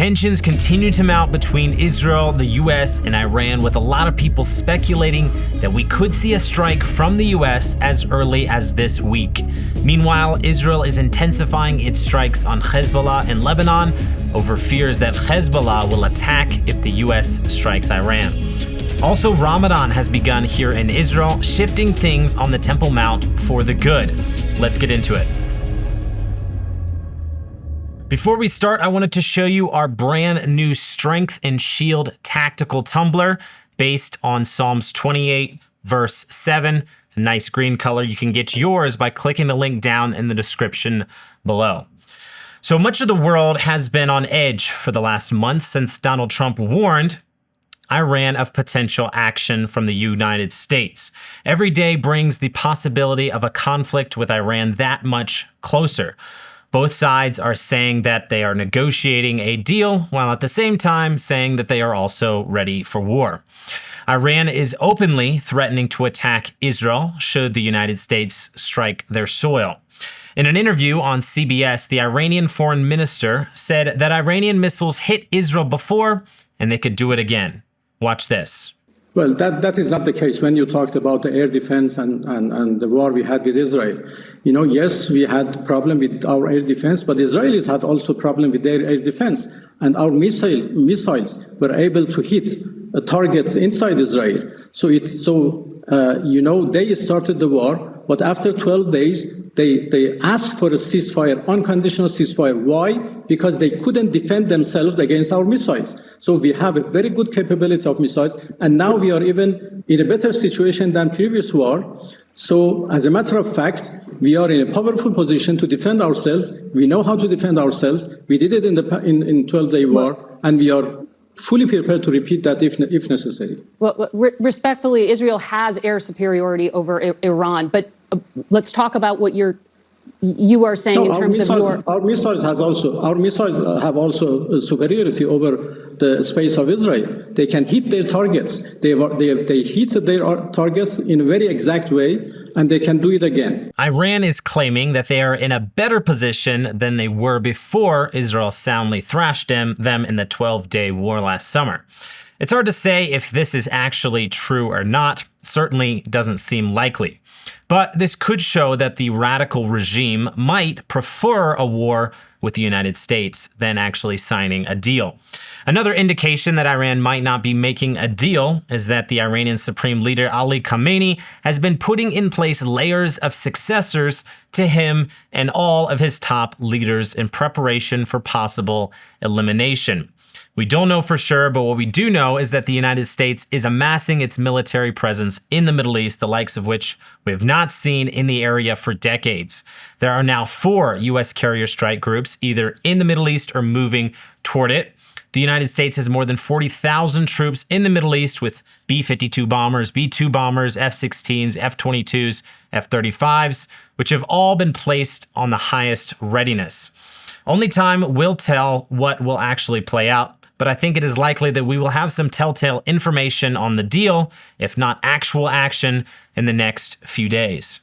Tensions continue to mount between Israel, the US, and Iran, with a lot of people speculating that we could see a strike from the US as early as this week. Meanwhile, Israel is intensifying its strikes on Hezbollah in Lebanon over fears that Hezbollah will attack if the US strikes Iran. Also, Ramadan has begun here in Israel, shifting things on the Temple Mount for the good. Let's get into it. Before we start, I wanted to show you our brand new Strength and Shield tactical tumbler based on Psalms 28, verse 7. It's a nice green color. You can get yours by clicking the link down in the description below. So much of the world has been on edge for the last month since Donald Trump warned Iran of potential action from the United States. Every day brings the possibility of a conflict with Iran that much closer. Both sides are saying that they are negotiating a deal, while at the same time saying that they are also ready for war. Iran is openly threatening to attack Israel should the United States strike their soil. In an interview on CBS, the Iranian foreign minister said that Iranian missiles hit Israel before and they could do it again. Watch this. Well, that is not the case when you talked about the air defense and the war we had with Israel. You know, yes, we had problem with our air defense, but Israelis had also problem with their air defense. And our missiles were able to hit targets inside Israel. So they started the war, but after 12 days, they asked for a ceasefire, unconditional ceasefire. Why? Because they couldn't defend themselves against our missiles. So we have a very good capability of missiles, and now we are even in a better situation than previous war. So as a matter of fact, we are in a powerful position to defend ourselves. We know how to defend ourselves. We did it in 12-day war, and we are fully prepared to repeat that if necessary. Well, respectfully, Israel has air superiority over Iran, but let's talk about what you are saying in terms of your... Our missiles have also superiority over the space of Israel. They can hit their targets. They hit their targets in a very exact way, and they can do it again. Iran is claiming that they are in a better position than they were before Israel soundly thrashed them in the 12-day war last summer. It's hard to say if this is actually true or not. Certainly doesn't seem likely. But this could show that the radical regime might prefer a war with the United States than actually signing a deal. Another indication that Iran might not be making a deal is that the Iranian Supreme Leader Ali Khamenei has been putting in place layers of successors to him and all of his top leaders in preparation for possible elimination. We don't know for sure, but what we do know is that the United States is amassing its military presence in the Middle East, the likes of which we have not seen in the area for decades. There are now 4 U.S. carrier strike groups, either in the Middle East or moving toward it. The United States has more than 40,000 troops in the Middle East with B-52 bombers, B-2 bombers, F-16s, F-22s, F-35s, which have all been placed on the highest readiness. Only time will tell what will actually play out, but I think it is likely that we will have some telltale information on the deal, if not actual action, in the next few days.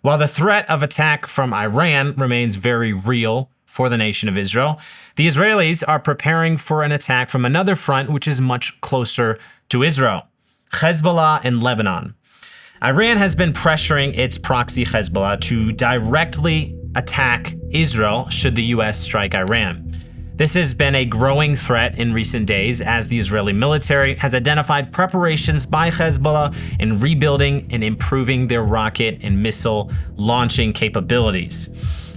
While the threat of attack from Iran remains very real for the nation of Israel, the Israelis are preparing for an attack from another front which is much closer to Israel, Hezbollah in Lebanon. Iran has been pressuring its proxy Hezbollah to directly attack Israel should the US strike Iran. This has been a growing threat in recent days as the Israeli military has identified preparations by Hezbollah in rebuilding and improving their rocket and missile launching capabilities.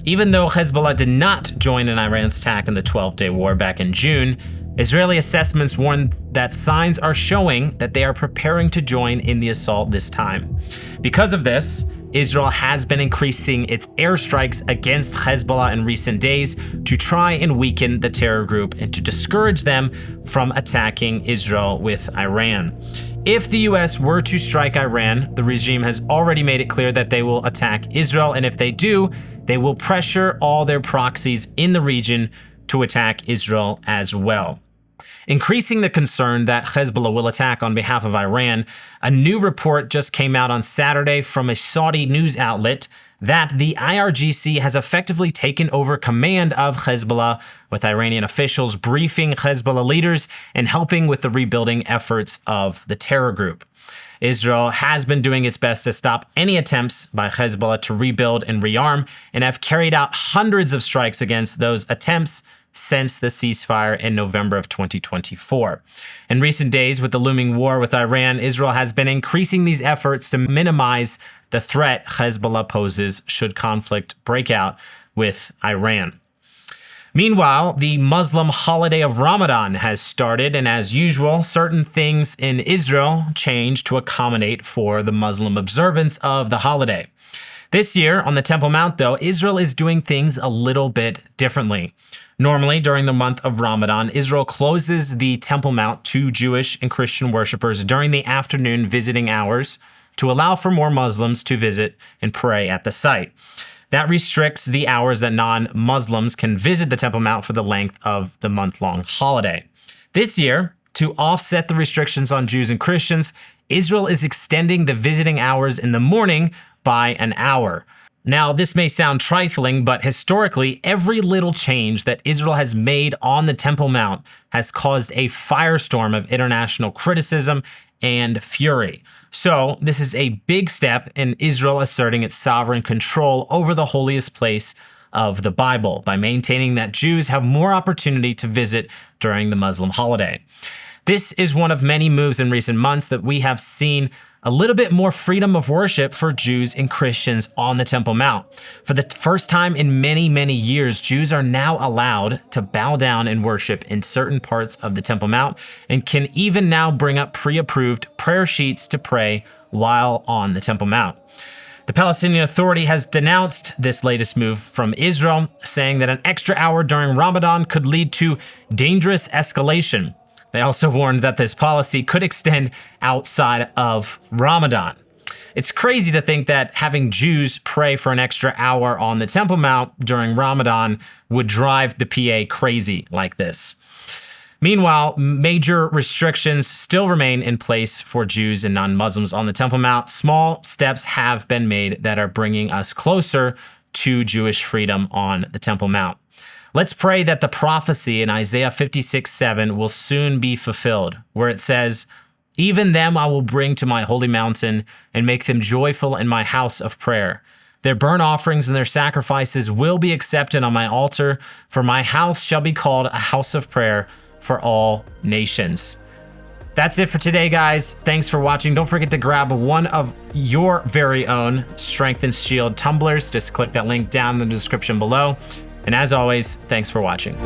Even though Hezbollah did not join in Iran's attack in the 12-day war back in June, Israeli assessments warn that signs are showing that they are preparing to join in the assault this time. Because of this, Israel has been increasing its airstrikes against Hezbollah in recent days to try and weaken the terror group and to discourage them from attacking Israel with Iran. If the US were to strike Iran, the regime has already made it clear that they will attack Israel, and if they do, they will pressure all their proxies in the region to attack Israel as well. Increasing the concern that Hezbollah will attack on behalf of Iran, a new report just came out on Saturday from a Saudi news outlet that the IRGC has effectively taken over command of Hezbollah, with Iranian officials briefing Hezbollah leaders and helping with the rebuilding efforts of the terror group. Israel has been doing its best to stop any attempts by Hezbollah to rebuild and rearm, and have carried out hundreds of strikes against those attempts since the ceasefire in November of 2024. In recent days, with the looming war with Iran, Israel has been increasing these efforts to minimize the threat Hezbollah poses should conflict break out with Iran. Meanwhile, the Muslim holiday of Ramadan has started, and as usual, certain things in Israel change to accommodate for the Muslim observance of the holiday. This year, on the Temple Mount, though, Israel is doing things a little bit differently. Normally, during the month of Ramadan, Israel closes the Temple Mount to Jewish and Christian worshipers during the afternoon visiting hours to allow for more Muslims to visit and pray at the site. That restricts the hours that non-Muslims can visit the Temple Mount for the length of the month-long holiday. This year, to offset the restrictions on Jews and Christians, Israel is extending the visiting hours in the morning by an hour. Now, this may sound trifling, but historically, every little change that Israel has made on the Temple Mount has caused a firestorm of international criticism and fury. So, this is a big step in Israel asserting its sovereign control over the holiest place of the Bible by maintaining that Jews have more opportunity to visit during the Muslim holiday. This is one of many moves in recent months that we have seen a little bit more freedom of worship for Jews and Christians on the Temple Mount. For the first time in many, many years, Jews are now allowed to bow down and worship in certain parts of the Temple Mount, and can even now bring up pre-approved prayer sheets to pray while on the Temple Mount. The Palestinian Authority has denounced this latest move from Israel, saying that an extra hour during Ramadan could lead to dangerous escalation. They also warned that this policy could extend outside of Ramadan. It's crazy to think that having Jews pray for an extra hour on the Temple Mount during Ramadan would drive the PA crazy like this. Meanwhile, major restrictions still remain in place for Jews and non-Muslims on the Temple Mount. Small steps have been made that are bringing us closer to Jewish freedom on the Temple Mount. Let's pray that the prophecy in Isaiah 56:7 will soon be fulfilled, where it says, "Even them I will bring to my holy mountain and make them joyful in my house of prayer. Their burnt offerings and their sacrifices will be accepted on my altar, for my house shall be called a house of prayer for all nations." That's it for today, guys. Thanks for watching. Don't forget to grab one of your very own Strength and Shield tumblers. Just click that link down in the description below. And as always, thanks for watching.